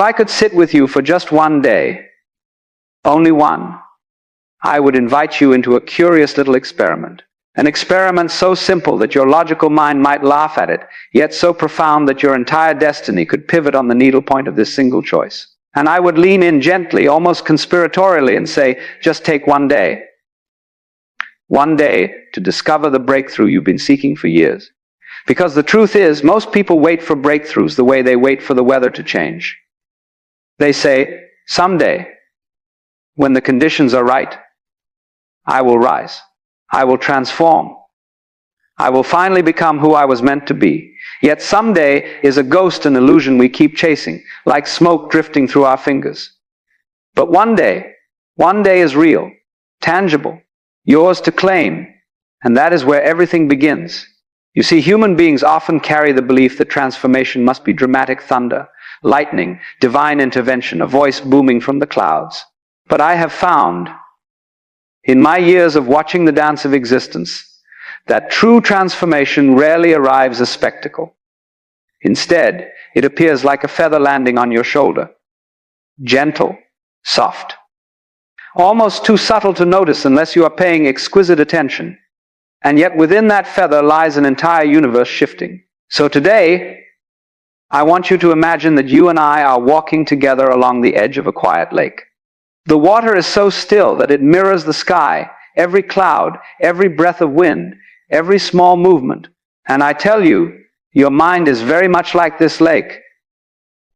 If I could sit with you for just one day, only one, I would invite you into a curious little experiment. An experiment so simple that your logical mind might laugh at it, yet so profound that your entire destiny could pivot on the needlepoint of this single choice. And I would lean in gently, almost conspiratorially, and say, just take one day. One day to discover the breakthrough you've been seeking for years. Because the truth is, most people wait for breakthroughs the way they wait for the weather to change. They say, someday, when the conditions are right, I will rise. I will transform. I will finally become who I was meant to be. Yet someday is a ghost and illusion we keep chasing, like smoke drifting through our fingers. But one day is real, tangible, yours to claim, and that is where everything begins. You see, human beings often carry the belief that transformation must be dramatic thunder, lightning, divine intervention, a voice booming from the clouds. But I have found, in my years of watching the dance of existence, that true transformation rarely arrives as spectacle. Instead, it appears like a feather landing on your shoulder. Gentle, soft. Almost too subtle to notice unless you are paying exquisite attention. And yet within that feather lies an entire universe shifting. So today, I want you to imagine that you and I are walking together along the edge of a quiet lake. The water is so still that it mirrors the sky, every cloud, every breath of wind, every small movement. And I tell you, your mind is very much like this lake.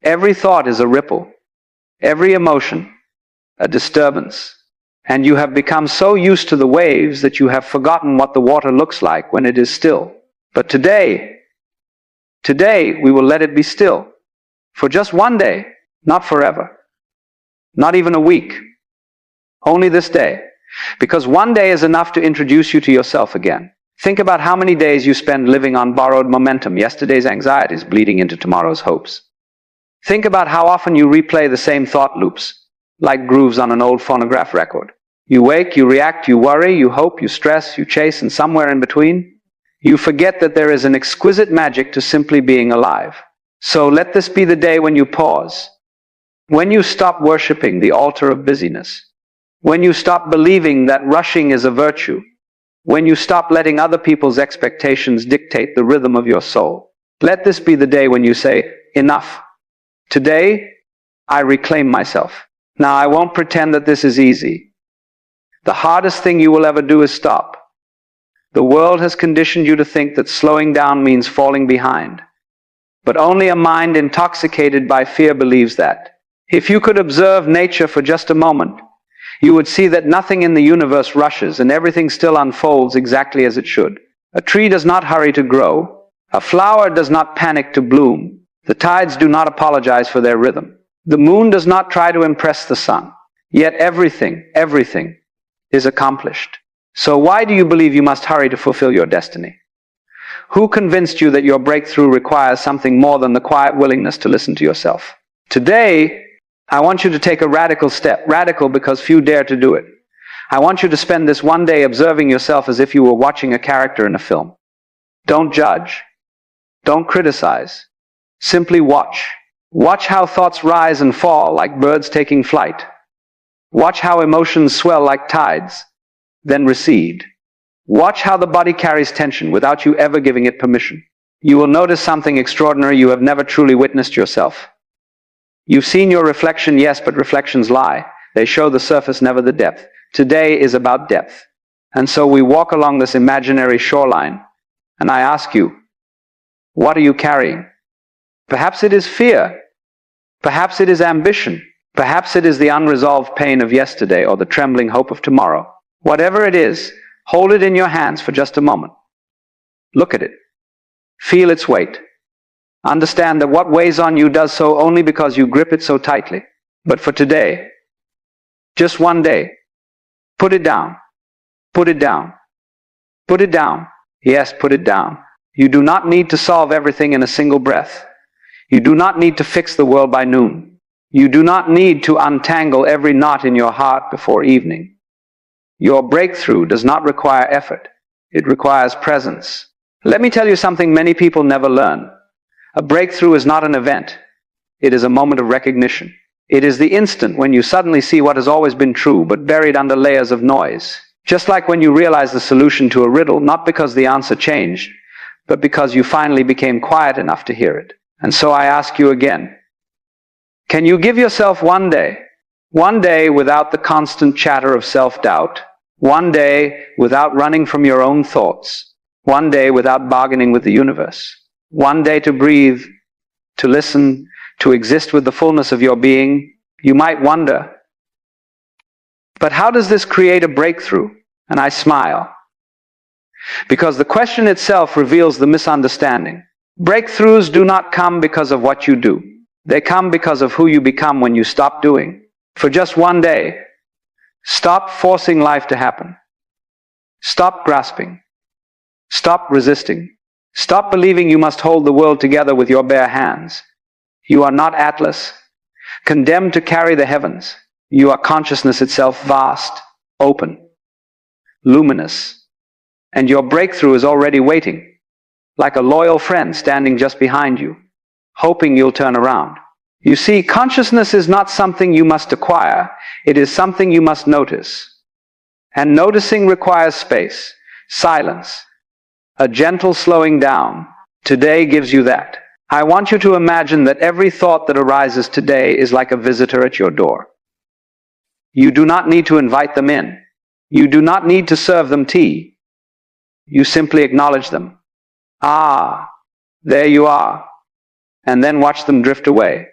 Every thought is a ripple, every emotion, a disturbance. And you have become so used to the waves that you have forgotten what the water looks like when it is still. But today we will let it be still. For just one day, not forever. Not even a week. Only this day. Because one day is enough to introduce you to yourself again. Think about how many days you spend living on borrowed momentum, yesterday's anxieties bleeding into tomorrow's hopes. Think about how often you replay the same thought loops, like grooves on an old phonograph record. You wake, you react, you worry, you hope, you stress, you chase, and somewhere in between, you forget that there is an exquisite magic to simply being alive. So let this be the day when you pause. When you stop worshipping the altar of busyness. When you stop believing that rushing is a virtue. When you stop letting other people's expectations dictate the rhythm of your soul. Let this be the day when you say, enough. Today, I reclaim myself. Now, I won't pretend that this is easy. The hardest thing you will ever do is stop. The world has conditioned you to think that slowing down means falling behind. But only a mind intoxicated by fear believes that. If you could observe nature for just a moment, you would see that nothing in the universe rushes and everything still unfolds exactly as it should. A tree does not hurry to grow. A flower does not panic to bloom. The tides do not apologize for their rhythm. The moon does not try to impress the sun. Yet everything is accomplished. So why do you believe you must hurry to fulfill your destiny? Who convinced you that your breakthrough requires something more than the quiet willingness to listen to yourself? Today, I want you to take a radical step. Radical because few dare to do it. I want you to spend this one day observing yourself as if you were watching a character in a film. Don't judge. Don't criticize. Simply watch. Watch how thoughts rise and fall like birds taking flight. Watch how emotions swell like tides, then recede. Watch how the body carries tension without you ever giving it permission. You will notice something extraordinary. You have never truly witnessed yourself. You've seen your reflection, yes, but reflections lie. They show the surface, never the depth. Today is about depth. And so we walk along this imaginary shoreline, and I ask you, what are you carrying? Perhaps it is fear. Perhaps it is ambition. Perhaps it is the unresolved pain of yesterday or the trembling hope of tomorrow. Whatever it is, hold it in your hands for just a moment. Look at it. Feel its weight. Understand that what weighs on you does so only because you grip it so tightly. But for today, just one day, put it down. Put it down. Put it down. Yes, put it down. You do not need to solve everything in a single breath. You do not need to fix the world by noon. You do not need to untangle every knot in your heart before evening. Your breakthrough does not require effort. It requires presence. Let me tell you something many people never learn. A breakthrough is not an event. It is a moment of recognition. It is the instant when you suddenly see what has always been true, but buried under layers of noise. Just like when you realize the solution to a riddle, not because the answer changed, but because you finally became quiet enough to hear it. And so I ask you again, can you give yourself one day without the constant chatter of self-doubt, one day without running from your own thoughts, one day without bargaining with the universe, one day to breathe, to listen, to exist with the fullness of your being? You might wonder, but how does this create a breakthrough? And I smile, because the question itself reveals the misunderstanding. Breakthroughs do not come because of what you do. They come because of who you become when you stop doing. For just one day, stop forcing life to happen. Stop grasping. Stop resisting. Stop believing you must hold the world together with your bare hands. You are not Atlas, condemned to carry the heavens. You are consciousness itself, vast, open, luminous. And your breakthrough is already waiting, like a loyal friend standing just behind you, hoping you'll turn around. You see, consciousness is not something you must acquire. It is something you must notice. And noticing requires space, silence, a gentle slowing down. Today gives you that. I want you to imagine that every thought that arises today is like a visitor at your door. You do not need to invite them in. You do not need to serve them tea. You simply acknowledge them. Ah, there you are. And then watch them drift away.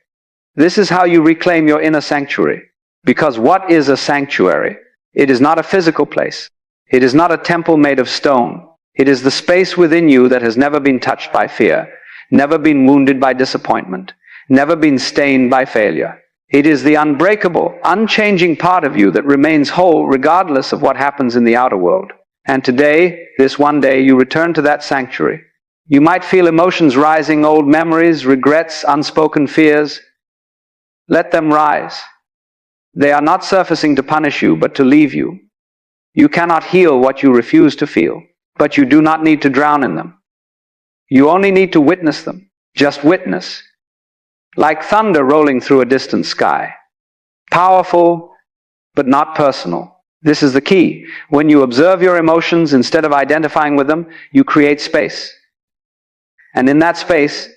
This is how you reclaim your inner sanctuary. Because what is a sanctuary? It is not a physical place. It is not a temple made of stone. It is the space within you that has never been touched by fear, never been wounded by disappointment, never been stained by failure. It is the unbreakable, unchanging part of you that remains whole regardless of what happens in the outer world. And today, this one day, you return to that sanctuary. You might feel emotions rising, old memories, regrets, unspoken fears. Let them rise. They are not surfacing to punish you, but to leave you. You cannot heal what you refuse to feel, but you do not need to drown in them. You only need to witness them. Just witness. Like thunder rolling through a distant sky. Powerful, but not personal. This is the key. When you observe your emotions instead of identifying with them, you create space. And in that space,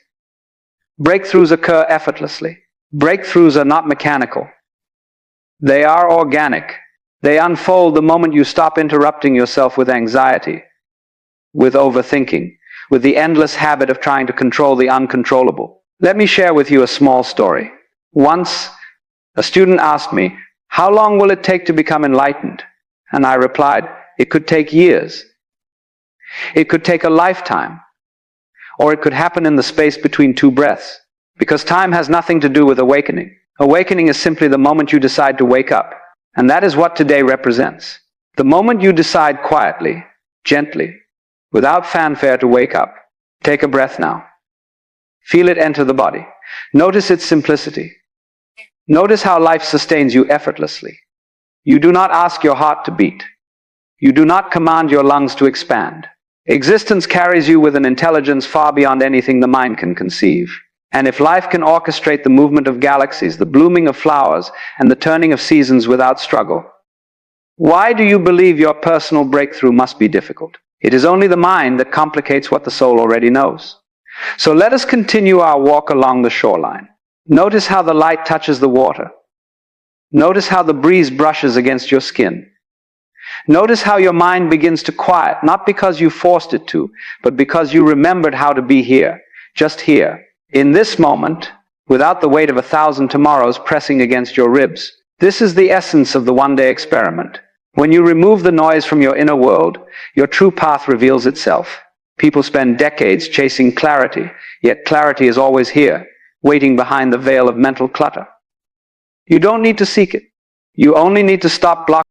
breakthroughs occur effortlessly. Breakthroughs are not mechanical. They are organic. They unfold the moment you stop interrupting yourself with anxiety, with overthinking, with the endless habit of trying to control the uncontrollable. Let me share with you a small story. Once, a student asked me, "How long will it take to become enlightened?" And I replied, "It could take years. It could take a lifetime. Or it could happen in the space between two breaths. Because time has nothing to do with awakening. Awakening is simply the moment you decide to wake up. And that is what today represents. The moment you decide quietly, gently, without fanfare to wake up. Take a breath now. Feel it enter the body. Notice its simplicity. Notice how life sustains you effortlessly. You do not ask your heart to beat. You do not command your lungs to expand. Existence carries you with an intelligence far beyond anything the mind can conceive. And if life can orchestrate the movement of galaxies, the blooming of flowers, and the turning of seasons without struggle, why do you believe your personal breakthrough must be difficult? It is only the mind that complicates what the soul already knows. So let us continue our walk along the shoreline. Notice how the light touches the water. Notice how the breeze brushes against your skin. Notice how your mind begins to quiet, not because you forced it to, but because you remembered how to be here, just here, in this moment, without the weight of 1,000 tomorrows pressing against your ribs. This is the essence of the one-day experiment. When you remove the noise from your inner world, your true path reveals itself. People spend decades chasing clarity, yet clarity is always here, waiting behind the veil of mental clutter. You don't need to seek it. You only need to stop blocking